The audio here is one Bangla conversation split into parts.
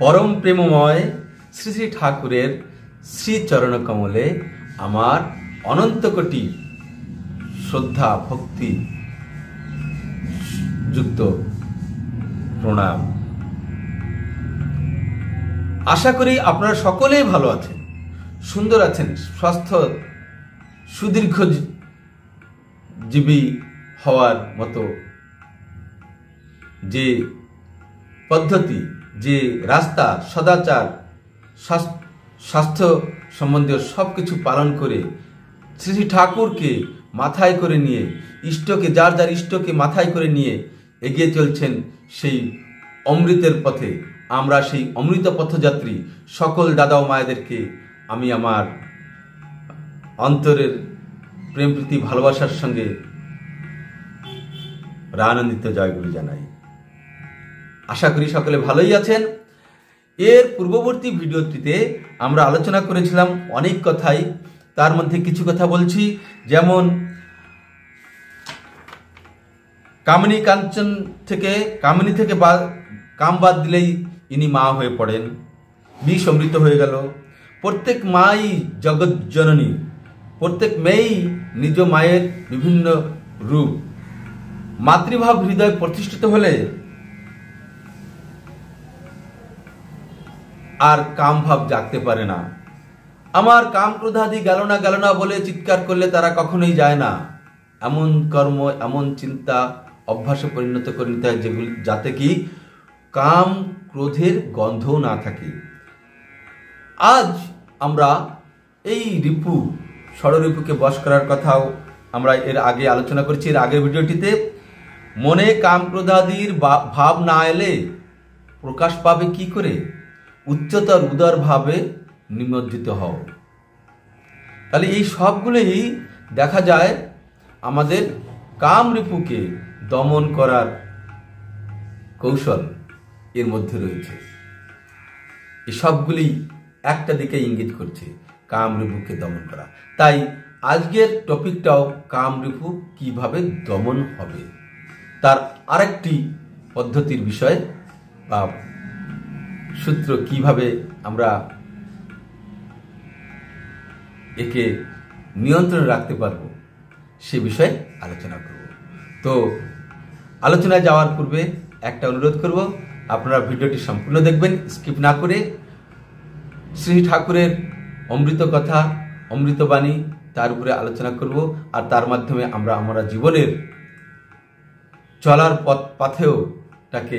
परम प्रेममय श्री श्री ठाकुरेर श्री चरण कमले आमार अनंत कोटी श्रद्धा भक्ति युक्त प्रणाम। आशा करी आपनारा सकलेई भालो आछेन, सुंदर आछेन, स्वास्थ्य सुदीर्घ जीवी हওয়ার मतो जे पद्धति जे रास्ता सदाचार स्वास्थ्य सम्बन्धीय सबकिछु पालन करे श्री श्री ठाकुर के माथाय करे निये इष्ट के जार जार इष्ट के माथाय करे निये एगिए चलछेन सेई अमृतेर पथे। आमरा सेई अमृत पथयात्री सकल दादा ओ मायेदेरके आमी आमार अंतरेर प्रेम प्रीति भालोबासार संगे आनंदित जयगुरु जानाई। आशा करी सकले भालोई आछेन। एर पूर्ववर्ती भिडियोटिते आमरा आलोचना करेछिलाम अनेक कथाई, तार मध्य किछु कथा बोलछि जेमन कामिनी कांचन थेके कामिनी थेके काम बाद दिलेई इनी मा हये पड़ेन, विष अमृत हये गेल। प्रत्येक माई जगत जननी, प्रत्येक मेई निज मायेर विभिन्न रूप। मातृभाव हृदय प्रतिष्ठित होले আর কাম ভাব জাগতে পারে না। আমার কাম ক্রোধাদি গেল না বলে চিৎকার করলে তারা কখনোই যায় না। এমন কর্ম এমন চিন্তা অভ্যাসে পরিণত করে নিতে হয় যেগুলি যাতে কি কাম ক্রোধের গন্ধও না থাকে। আজ আমরা এই রিপু ষড়রিপুকে বশ করার কথাও আমরা এর আগে আলোচনা করেছি। এর আগের ভিডিওটিতে মনে কাম ক্রোধাদির ভাব না এলে প্রকাশ পাবে কি করে? उच्चतर उदार भावे निमज्जित हओ। ताहले এই সবগুলোই দেখা যায় আমাদের কাম রিপুকে দমন করার কৌশল এর মধ্যে রয়েছে। এই সবগুলোই একটা দিকে ইঙ্গিত করছে কাম রিপুকে দমন করা। তাই আজকের টপিকটাও কাম রিপু কিভাবে দমন হবে তার আরেকটি পদ্ধতির বিষয় বা सूत्र কিভাবে আমরা একে নিয়ন্ত্রণে রাখতে পারবো সে বিষয়ে আলোচনা করব। তো আলোচনায় যাওয়ার পূর্বে একটা অনুরোধ করব, আপনারা ভিডিওটি সম্পূর্ণ দেখবেন, স্কিপ না করে। শ্রী ঠাকুরের অমৃত কথা অমৃত বাণী তার উপরে আলোচনা করব, আর তার মাধ্যমে আমরা আমরা জীবনের চলার পথেও তাকে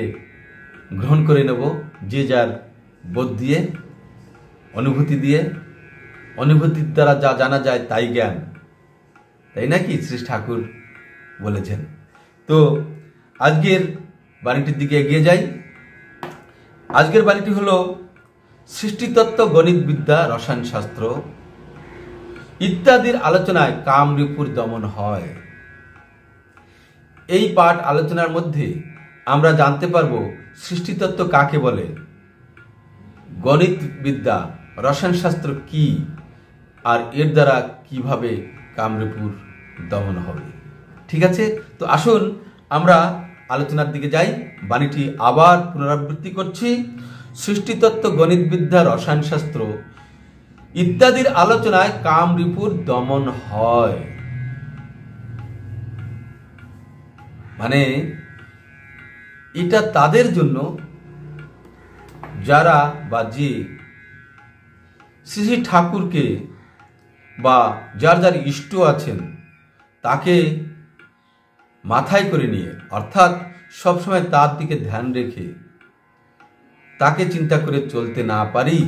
গ্রহণ করে নেব যে যার বোধ দিয়ে অনুভূতির দ্বারা যা জানা যায় তাই জ্ঞান, তাই নাকি শ্রী ঠাকুর বলেছেন। তো আজকের বাণীটির দিকে এগিয়ে যাই। আজকের বাণীটি হলো সৃষ্টিতত্ত্ব, গণিত বিদ্যা, রসায়ন শাস্ত্র ইত্যাদির আলোচনায় কাম রিপুর দমন হয়। এই পাঠ আলোচনার মধ্যে আমরা জানতে পারবো সৃষ্টিতত্ত্ব কাকে বলে, গণিত বিদ্যা রসায়ন শাস্ত্র কি, আর এর দ্বারা কিভাবে কামরিপুর দমন হবে। ঠিক আছে, তো আসুন আমরা আলোচনার দিকে যাই। বাণীটি আবার পুনরাবৃত্তি করছি। সৃষ্টিতত্ত্ব, গণিত বিদ্যা, রসায়ন শাস্ত্র ইত্যাদির আলোচনায় কামরিপুর দমন হয়। মানে এটা তাদের জন্য যারা বা যে শ্রী শ্রী ঠাকুরকে বা যার যার ইষ্ট আছেন তাকে মাথায় করে নিয়ে, অর্থাৎ সবসময় তার দিকে ধ্যান রেখে তাকে চিন্তা করে চলতে না পারি,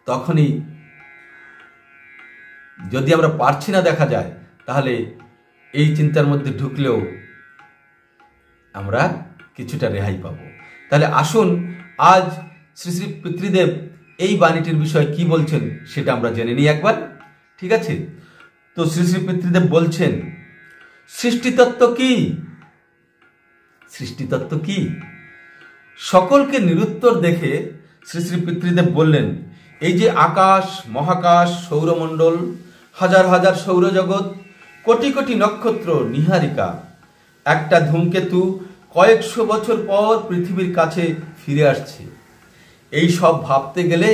তখনই যদি আমরা পারছি না দেখা যায়, তাহলে এই চিন্তার মধ্যে ঢুকলেও আমরা কিছুটা রেহাই পাবো। তাহলে আসুন আজ শ্রী শ্রী পিতৃদেব এই বাণীটির বিষয়ে কি বলছেন সেটা আমরা জেনে নিই একবার। ঠিক আছে, তো শ্রী শ্রী পিতৃদেব বলছেন সৃষ্টিতত্ত্ব কি? সৃষ্টিতত্ত্ব কি? সকলকে নিরুত্তর দেখে শ্রী শ্রী পিতৃদেব বললেন, এই যে আকাশ, মহাকাশ, সৌরমণ্ডল, হাজার হাজার সৌরজগৎ, কোটি কোটি নক্ষত্র, নীহারিকা, একটা ধূমকেতু কয়েকশো বছর পর পৃথিবীর কাছে ফিরে আসছে, এই সব ভাবতে গেলে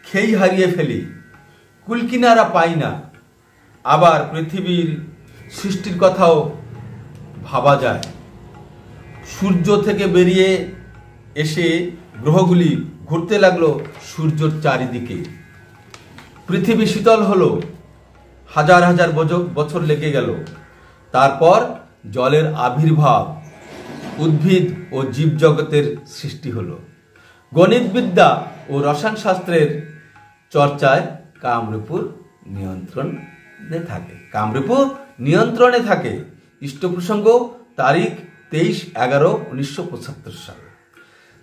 খেই হারিয়ে ফেলি, কুলকিনারা পাই না। আবার পৃথিবীর সৃষ্টির কথাও ভাবা যায়। সূর্য থেকে বেরিয়ে এসে গ্রহগুলি ঘুরতে লাগলো সূর্যের চারিদিকে। পৃথিবী শীতল হলো, হাজার হাজার বছর লেগে গেল। তারপর জলের আবির্ভাব, উদ্ভিদ ও জীবজগতের সৃষ্টি হলো। গণিতবিদ্যা ও রসায়ন শাস্ত্রের চর্চায় কামরূপুর নিয়ন্ত্রণে থাকে। ইষ্ট প্রসঙ্গ তারিখ 23/11/1975 সাল।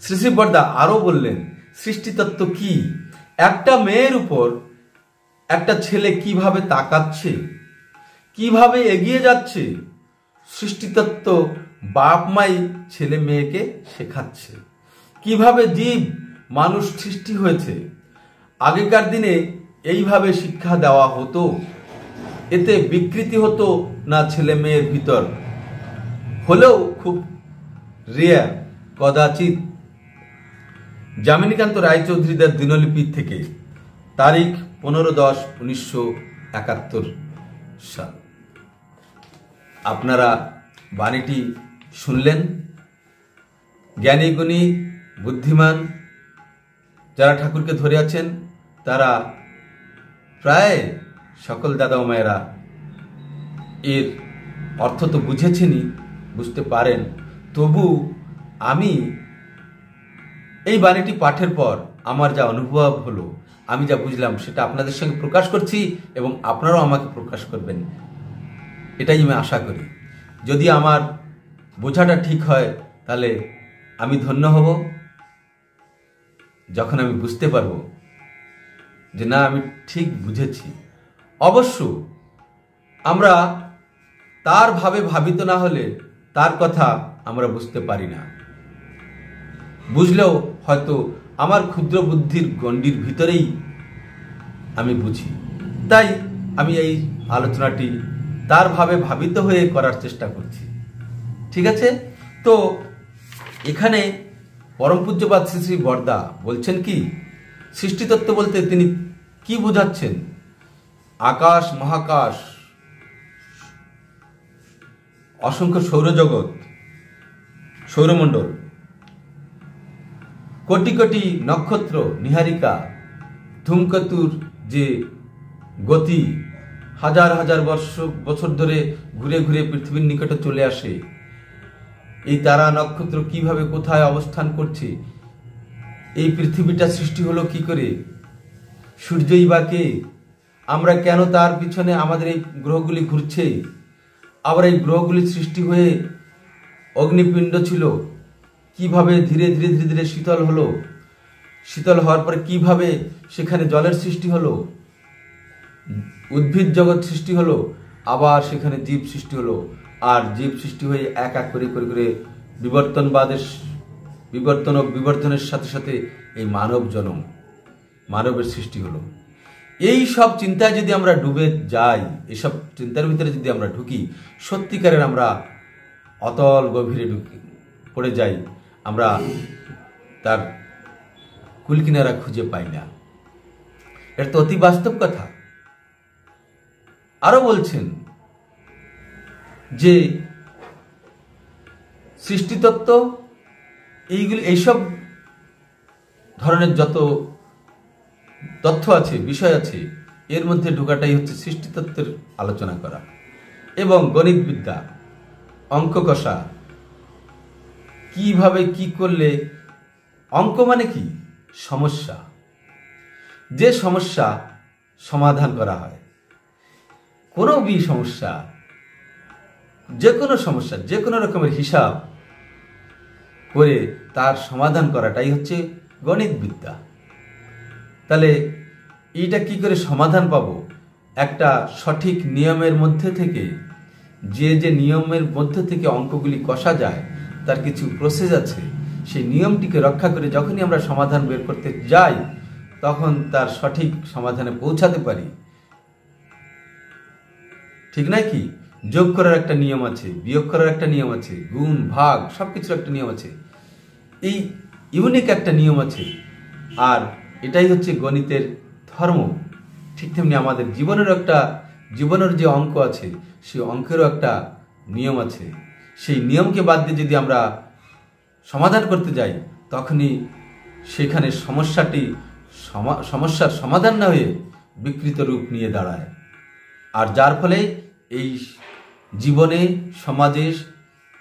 শ্রী শ্রী বরদা আরো বললেন, সৃষ্টিতত্ত্ব কি? একটা মেয়ের উপর একটা ছেলে কিভাবে তাকাচ্ছে, কিভাবে এগিয়ে যাচ্ছে, সৃষ্টিতত্ত্ব বাপ মাই ছেলে মেয়েকে শেখাচ্ছে। কিভাবে জীব মানুষ সৃষ্টি হয়েছে, আগেকার দিনে এইভাবে শিক্ষা দেওয়া হতো। এতে বিকৃতি হতো না ছেলে মেয়ের ভিতর, হলেও খুব রেয়ার, কদাচিৎ। যামিনীকান্ত রায়চৌধুরীদের দিনলিপি থেকে, তারিখ 15/10/1971 সাল। আপনারা বাণীটি শুনলেন। জ্ঞানী গুণী বুদ্ধিমান যারা ঠাকুরকে ধরে আছেন, তারা প্রায় সকল দাদা মায়েরা এর অর্থ তো বুঝেছেনই, বুঝতে পারেন। তবু আমি এই বাণীটি পাঠের পর আমার যা অনুভব হলো, আমি যা বুঝলাম, সেটা আপনাদের সঙ্গে প্রকাশ করছি এবং আপনারাও আমাকে প্রকাশ করবেন, এটাই আমি আশা করি। যদি আমার বোঝাটা ঠিক হয়, তাহলে আমি ধন্য হব। যখন আমি বুঝতে পারবো যে না, আমি ঠিক বুঝেছি। অবশ্য আমরা তার ভাবে ভাবিত না হলে তার কথা আমরা বুঝতে পারি না। বুঝলেও হয়তো আমার ক্ষুদ্র বুদ্ধির গণ্ডির ভিতরেই আমি বুঝি। তাই আমি এই আলোচনাটি তার ভাবে ভাবিত হয়ে করার চেষ্টা করছি। ঠিক আছে? তো এখানে পরম পূজ্যপাদ শ্রী শ্রী বরদা বলছেন কি, সৃষ্টিতত্ত্ব বলতে তিনি কি বোঝাচ্ছেন? আকাশ, মহাকাশ, অসংখ্য সৌরজগৎ, সৌরমণ্ডল, কোটি কোটি নক্ষত্র, নীহারিকা, ধূমকেতুর যে গতি, হাজার হাজার বছর ধরে ঘুরে ঘুরে পৃথিবীর নিকটে চলে আসে। এই তারা নক্ষত্র কিভাবে কোথায় অবস্থান করছে, এই পৃথিবীটা সৃষ্টি হলো কি করে, সূর্যই বা কে, আমরা কেন তার পিছনে আমাদের এই গ্রহগুলি ঘুরছে, আবার এই গ্রহগুলি সৃষ্টি হয়ে অগ্নিপিণ্ড ছিল, কিভাবে ধীরে ধীরে ধীরে ধীরে শীতল হলো, শীতল হওয়ার পরে কিভাবে সেখানে জলের সৃষ্টি হলো, উদ্ভিদ জগৎ সৃষ্টি হলো, আবার সেখানে জীব সৃষ্টি হলো, আর জীব সৃষ্টি হয়ে এক এক করে করে করে বিবর্তন ও বিবর্ধনের সাথে সাথে এই মানব জন্ম, মানবের সৃষ্টি হলো। এই সব চিন্তায় যদি আমরা ডুবে যাই, এইসব চিন্তার ভিতরে যদি আমরা ঢুকি, সত্যিকারের আমরা অতল গভীরে পড়ে যাই, আমরা তার কুলকিনারা খুঁজে পাই না। এটা তো অতি বাস্তব কথা। আরো বলছেন যে সৃষ্টিতত্ত্ব, এইসব ধরনের যত তথ্য আছে, বিষয় আছে, এর মধ্যে ঢোকাটাই হচ্ছে সৃষ্টিতত্ত্বের আলোচনা করা। এবং গণিতবিদ্যা, অঙ্ক কষা, কিভাবে কি করলে, অঙ্ক মানে কি? সমস্যা, যে সমস্যা সমাধান করা হয়, কোনো সমস্যা, যে কোনো সমস্যা, যে কোনো রকমের হিসাব করে তার সমাধান করাটাই হচ্ছে গণিতবিদ্যা। তাহলে এইটা কি করে সমাধান পাবো? একটা সঠিক নিয়মের মধ্যে থেকে, যে নিয়মের মধ্যে থেকে অঙ্কগুলি কষা যায়, তার কিছু প্রসেস আছে। সেই নিয়মটিকে রক্ষা করে যখনই আমরা সমাধান বের করতে যাই, তখন তার সঠিক সমাধানে পৌঁছাতে পারি। ঠিক নয় কি? যোগ করার একটা নিয়ম আছে, বিয়োগ করার একটা নিয়ম আছে, গুণ ভাগ সবকিছুর একটা নিয়ম আছে। ইউনিক একটা নিয়ম আছে, আর এটাই হচ্ছে গণিতের ধর্ম। ঠিক তেমনি আমাদের জীবনের যে অঙ্ক আছে, সেই অঙ্কেরও একটা নিয়ম আছে। সেই নিয়মকে বাদ দিয়ে যদি আমরা সমাধান করতে যাই, তখনই সেখানে সমস্যার সমাধান না হয়ে বিকৃত রূপ নিয়ে দাঁড়ায়। আর যার ফলে এই জীবনে, সমাজে,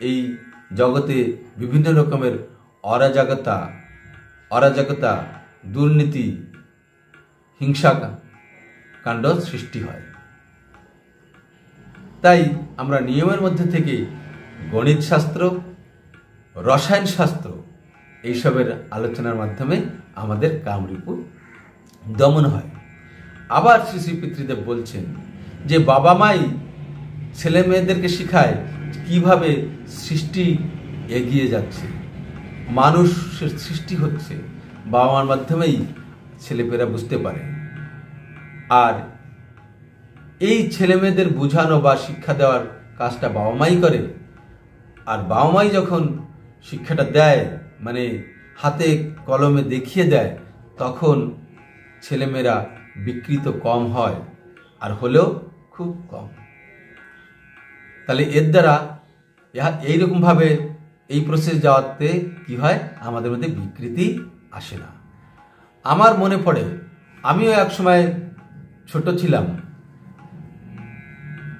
এই জগতে বিভিন্ন রকমের অরাজকতা, দুর্নীতি, হিংসা কাণ্ড সৃষ্টি হয়। তাই আমরা নিয়মের মধ্যে থেকে গণিত শাস্ত্র, রসায়ন শাস্ত্র এইসবের আলোচনার মাধ্যমে আমাদের কামরূপ দমন হয়। আবার শ্রী শ্রী পিতৃদেব বলছেন যে বাবা মাই ছেলে মেয়েদেরকে শেখায় কিভাবে সৃষ্টি এগিয়ে যাচ্ছে, মানুষের সৃষ্টি হচ্ছে বাবা মার মাধ্যমেই ছেলেমেয়েরা বুঝতে পারে। আর এই ছেলে মেয়েদের বোঝানো বা শিক্ষা দেওয়ার কাজটা বাবা মাই করে। আর বাবা মাই যখন শিক্ষাটা দেয়, মানে হাতে কলমে দেখিয়ে দেয়, তখন ছেলেমেয়েরা বিকৃত কম হয়, আর হলেও খুব কম। তাহলে এর দ্বারা এইরকমভাবে এই প্রসেস যাওয়াতে কি হয়, আমাদের মধ্যে বিকৃতি আসে না। আমার মনে পড়ে, আমিও এক সময় ছোট ছিলাম,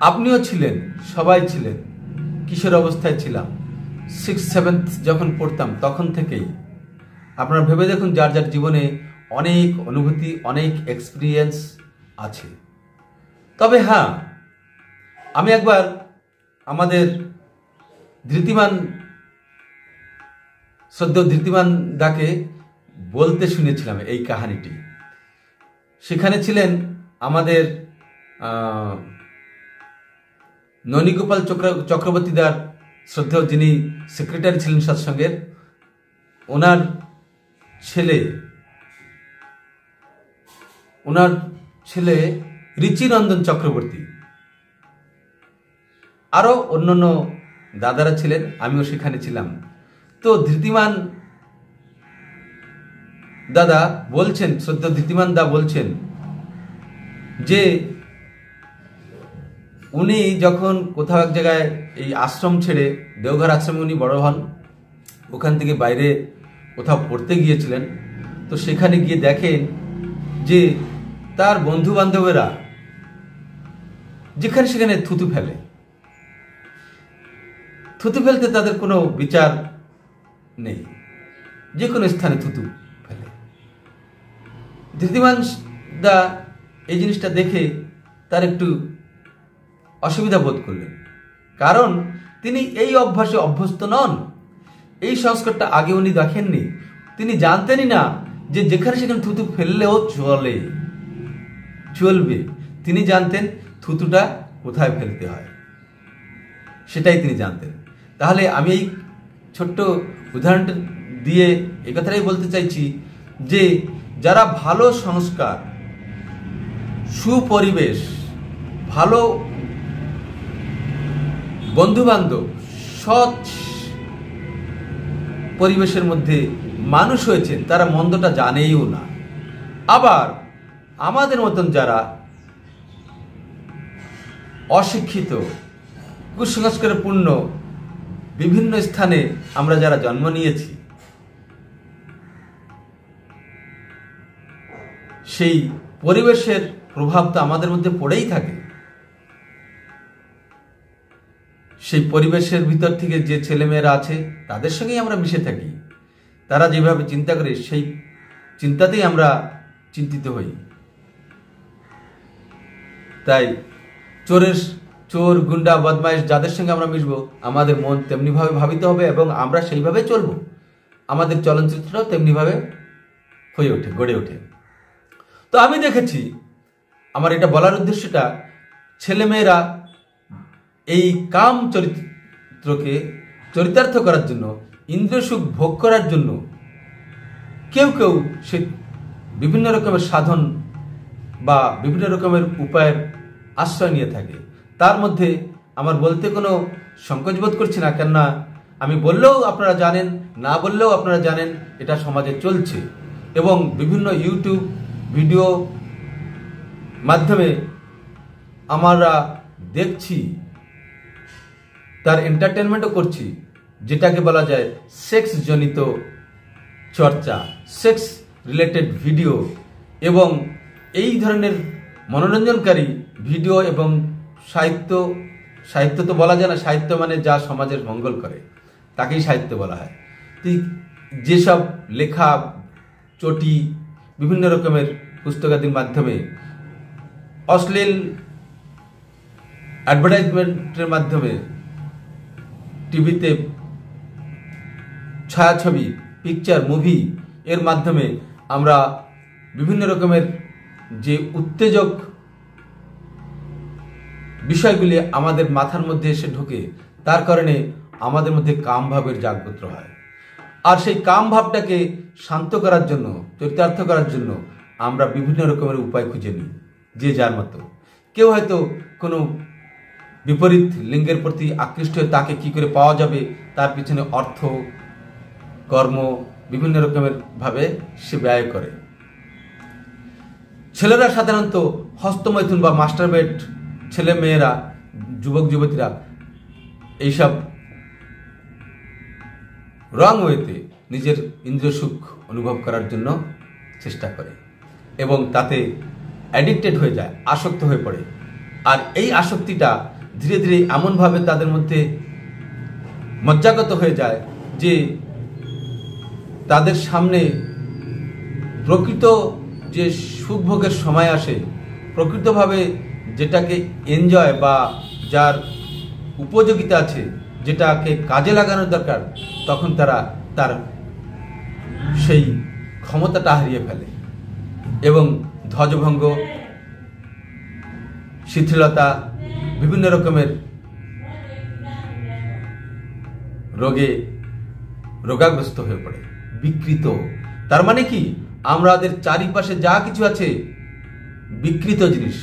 আপনিও ছিলেন, সবাই ছিলেন, কিশোর অবস্থায় ছিলাম। 6-7 যখন পড়তাম তখন থেকেই আপনারা ভেবে দেখুন, যার যার জীবনে অনেক অনুভূতি, অনেক এক্সপিরিয়েন্স আছে। তবে হ্যাঁ, আমি একবার আমাদের ধৃতিমান দাকে বলতে শুনেছিলাম এই কাহিনীটি। সেখানে ছিলেন আমাদের ননীগোপাল চক্রবর্তী দার শ্রদ্ধেয়, যিনি সেক্রেটারি ছিলেন সৎসঙ্গের, ওনার ছেলে ঋচিরঞ্জন চক্রবর্তী, আরো অন্যান্য দাদারা ছিলেন, আমিও সেখানে ছিলাম। তো ধৃতিমান দাদা বলছেন, শ্রদ্ধেয় ধৃতিমান দা বলছেন যে উনি যখন কোথাও এক জায়গায় এই আশ্রম ছেড়ে, দেওঘর আশ্রমে উনি বড় হন, ওখান থেকে বাইরে কোথাও পড়তে গিয়েছিলেন। তো সেখানে গিয়ে দেখেন যে তার বন্ধু বান্ধবেরা যেখানে সেখানে থুতু ফেলতে তাদের কোনো বিচার নেই, যে কোনো স্থানে থুতু ফেলে। ধৃতিমান দা এই জিনিসটা দেখে তার একটু অসুবিধা বোধ করলেন, কারণ তিনি এই অভ্যাসে অভ্যস্ত নন। এই সংস্কারটা আগে উনি দেখেননি, তিনি জানতেনই না যে যেখানে সেখানে থুতু ফেললেও চলবে। তিনি জানতেন থুতুটা কোথায় ফেলতে হয়, সেটাই তিনি জানতেন। তাহলে আমি এই ছোট্ট উদাহরণটা দিয়ে এই কথাটাই বলতে চাইছি যে যারা ভালো সংস্কার, সুপরিবেশ, ভালো বন্ধুবান্ধব, সৎ পরিবেশের মধ্যে মানুষ হয়েছেন, তারা মন্দটা জানেইও না। আবার আমাদের মতন যারা অশিক্ষিত, কুসংস্কারে পূর্ণ বিভিন্ন স্থানে আমরা যারা জন্ম নিয়েছি, সেই পরিবেশের প্রভাব তো আমাদের মধ্যে পড়েই থাকে। সেই পরিবেশের ভিতর থেকে যে ছেলেমেয়েরা আছে তাদের সঙ্গেই আমরা মিশে থাকি। তারা যেভাবে চিন্তা করে সেই চিন্তাতেই আমরা চিন্তিত হই। তাই চোর, গুন্ডা, বদমাইশ যাদের সঙ্গে আমরা মিশবো, আমাদের মন তেমনিভাবে ভাবিত হবে এবং আমরা সেইভাবে চলবো। আমাদের চলনচিত্রটাও তেমনিভাবে গড়ে ওঠে। তো আমি দেখেছি, আমার এটা বলার উদ্দেশ্যটা, ছেলেমেয়েরা এই কাম চরিত্রকে চরিতার্থ করার জন্য, ইন্দ্রিয় সুখ ভোগ করার জন্য কেউ সে বিভিন্ন রকমের সাধন বা বিভিন্ন রকমের উপায়ের আশ্রয় নিয়ে থাকে। তার মধ্যে আমার বলতে কোনো সংকোচ বোধ করছি না, কেননা আমি বললেও আপনারা জানেন, না বললেও আপনারা জানেন, এটা সমাজে চলছে। এবং বিভিন্ন ইউটিউব ভিডিও মাধ্যমে আমরা দেখছি, তার এন্টারটেনমেন্টও করছি, যেটাকে বলা যায় সেক্স জনিত চর্চা, সেক্স রিলেটেড ভিডিও এবং এই ধরনের মনোরঞ্জনকারী ভিডিও এবং সাহিত্য। সাহিত্য তো বলা যায় না, সাহিত্য মানে যা সমাজের মঙ্গল করে তাকেই সাহিত্য বলা হয়। যেসব লেখা, চটি, বিভিন্ন রকমের পুস্তকাদির মাধ্যমে, অশ্লীল অ্যাডভার্টাইজমেন্টের মাধ্যমে, টিভিতে ছায়াছবি, পিকচার, মুভি এর মাধ্যমে আমরা বিভিন্ন রকমের যে উত্তেজক বিষয়গুলি আমাদের মাথার মধ্যে এসে ঢোকে, তার কারণে আমাদের মধ্যে কামভাবের জাগ্রত হয়। আর সেই কামভাবটাকে শান্ত করার জন্য, চরিতার্থ করার জন্য আমরা বিভিন্ন রকমের উপায় খুঁজে নিই, যে যার মতো। কেউ হয়তো কোনো বিপরীত লিঙ্গের প্রতি আকৃষ্ট হয়ে তাকে কি করে পাওয়া যাবে তার পিছনে অর্থ, কর্ম বিভিন্ন রকমের ভাবে সে ব্যয় করে। ছেলেরা সাধারণত হস্তমৈথুন বা মাস্টারবেট, ছেলে মেয়েরা, যুবক যুবতীরা এইসব রং ওয়েতে নিজের ইন্দ্রিয় সুখ অনুভব করার জন্য চেষ্টা করে এবং তাতে অ্যাডিক্টেড হয়ে যায়, আসক্ত হয়ে পড়ে। আর এই আসক্তিটা ধীরে ধীরে এমনভাবে তাদের মধ্যে মজ্জাগত হয়ে যায় যে তাদের সামনে প্রকৃত যে সুখভোগের সময় আসে, প্রকৃতভাবে যেটাকে এনজয় বা যার উপযোগিতা আছে, যেটাকে কাজে লাগানোর দরকার, তখন তারা তার সেই ক্ষমতাটা হারিয়ে ফেলে এবং ধ্বজভঙ্গ, শিথিলতা, বিভিন্ন রকমের রোগে রোগাগ্রস্ত হয়ে পড়ে, বিকৃত। তার মানে কি, আমাদের চারিপাশে যা কিছু আছে বিকৃত জিনিস।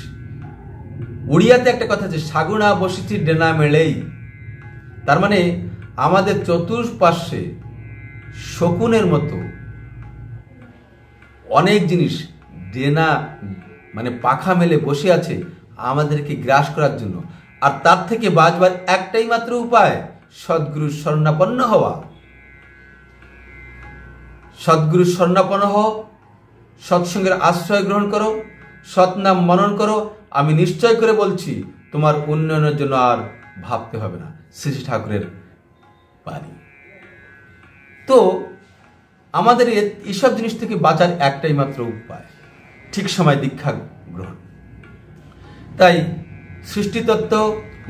উড়িয়াতে একটা কথা আছে, সাগুনা বসিছি ডেনা মেলেই। তার মানে আমাদের চতুর্পাশে শকুনের মতো অনেক জিনিস ডেনা মানে পাখা মেলে বসে আছে আমাদেরকে গ্রাস করার জন্য। আর তার থেকে বাঁচবার একটাই মাত্র উপায়, সদ্গুরুর শরণাপন্ন হওয়া। সদ্গুরুর শরণাপন্ন হও, সৎসঙ্গের আশ্রয় গ্রহণ করো, সৎনাম মনন করো। আমি নিশ্চয় করে বলছি, তোমার উন্নয়নের জন্য আর ভাবতে হবে না। শ্রী ঠাকুরের বাণী। তো আমাদের এইসব জিনিস থেকে বাঁচার একটাই মাত্র উপায়, ঠিক সময় দীক্ষা গ্রহণ। তাই সৃষ্টিতত্ত্ব,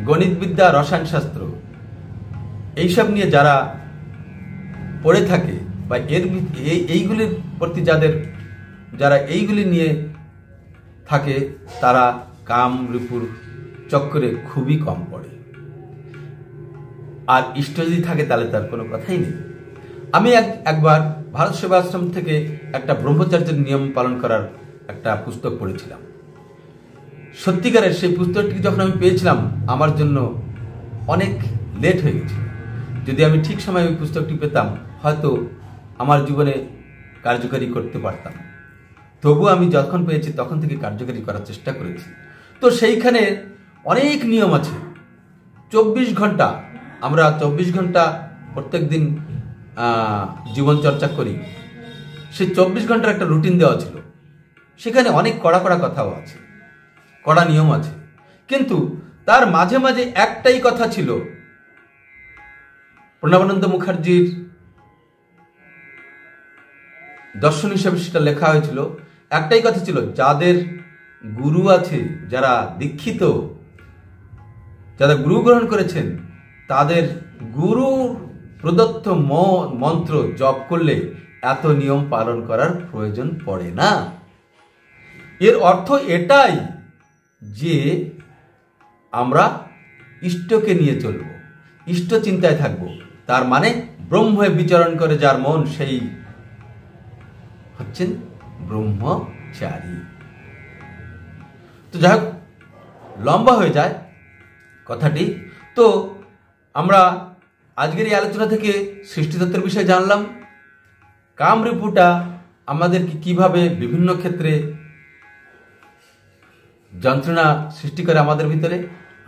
গণিতবিদ্যা, রসায়নশাস্ত্র এইসব নিয়ে যারা পড়ে থাকে বা এইগুলির প্রতি যারা এইগুলি নিয়ে থাকে, তারা কাম রিপুর চক্করে খুবই কম পড়ে। আর ইষ্ট যদি থাকে তাহলে তার কোনো কথাই নেই। আমি একবার ভারত সেবাশ্রম থেকে একটা ব্রহ্মচর্যের নিয়ম পালন করার একটা পুস্তক পড়েছিলাম। সত্যিকারের সেই পুস্তকটি যখন আমি পেয়েছিলাম, আমার জন্য অনেক লেট হয়ে গেছিল। যদি আমি ঠিক সময়ে ওই পুস্তকটি পেতাম, হয়তো আমার জীবনে কার্যকারী করতে পারতাম। তবু আমি যখন পেয়েছি তখন থেকে কার্যকারী করার চেষ্টা করেছি। তো সেইখানে অনেক নিয়ম আছে। 24 ঘন্টা, আমরা 24 ঘন্টা প্রত্যেক দিন জীবন চর্চা করি। সেই 24 ঘন্টার একটা রুটিন দেওয়া ছিল। সেখানে অনেক কড়া কড়া কথাও আছে, কড়া নিয়ম আছে, কিন্তু তার মাঝে মাঝে একটাই কথা ছিল। প্রণবানন্দ মুখার্জির দর্শন হিসেবে সেটা লেখা হয়েছিল। একটাই কথা ছিল, যাদের গুরু আছে, যারা দীক্ষিত, যারা গুরু গ্রহণ করেছেন, তাদের গুরু প্রদত্ত মন্ত্র জপ করলে এত নিয়ম পালন করার প্রয়োজন পড়ে না। এর অর্থ এটাই যে আমরা ইষ্টকে নিয়ে চলব, ইষ্ট চিন্তায় থাকব। তার মানে ব্রহ্মে বিচরণ করে যার মন, সেই হচ্ছেন ব্রহ্মচারী। তো যাই হোক, লম্বা হয়ে যায় কথাটি। তো আমরা আজকের এই আলোচনা থেকে সৃষ্টিতত্ত্বের বিষয়ে জানলাম, কামরূপটা আমাদেরকে কিভাবে বিভিন্ন ক্ষেত্রে যন্ত্রণা সৃষ্টি করে আমাদের ভিতরে।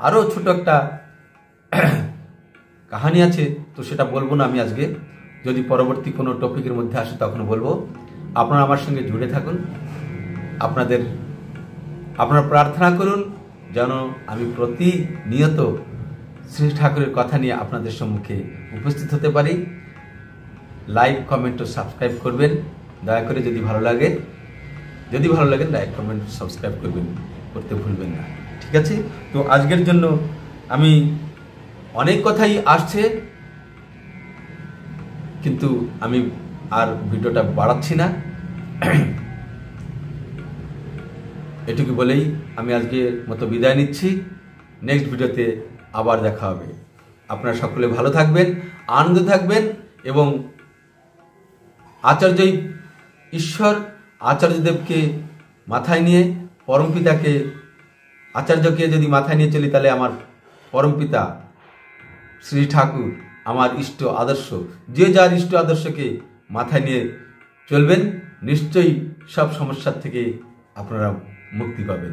আরও ছোট একটা কাহিনী আছে, তো সেটা বলবো না আমি আজকে, যদি পরবর্তী কোনো টপিকের মধ্যে আসে তখন বলবো। আপনারা আমার সঙ্গে জুড়ে থাকুন, আপনারা প্রার্থনা করুন যেন আমি প্রতিনিয়ত শ্রী ঠাকুরের কথা নিয়ে আপনাদের সম্মুখে উপস্থিত হতে পারি। লাইক, কমেন্ট ও সাবস্ক্রাইব করবেন দয়া করে, যদি ভালো লাগে লাইক, কমেন্ট, সাবস্ক্রাইব করতে ভুলবেন না। ঠিক আছে, তো আজকের জন্য আমি অনেক কথাই আসছে, কিন্তু আমি আর ভিডিওটা বাড়াচ্ছি না। এটুকু বলেই আমি আজকের মতো বিদায় নিচ্ছি। নেক্সট ভিডিওতে আবার দেখা হবে। আপনারা সকলে ভালো থাকবেন, আনন্দ থাকবেন এবং আচার্য ঈশ্বর আচার্যদেবকে মাথায় নিয়ে, পরমপিতাকে, আচার্যকে যদি মাথায় নিয়ে চলি, তাহলে আমার পরমপিতা শ্রী ঠাকুর আমার ইষ্ট আদর্শ। যে যার ইষ্ট আদর্শকে মাথায় নিয়ে চলবেন, নিশ্চয়ই সব সমস্যার থেকে আপনারা মুক্তি পাবেন।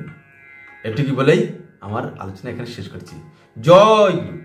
এটুকু বলেই আমার আলোচনা এখানে শেষ করছি। জয় গুরু।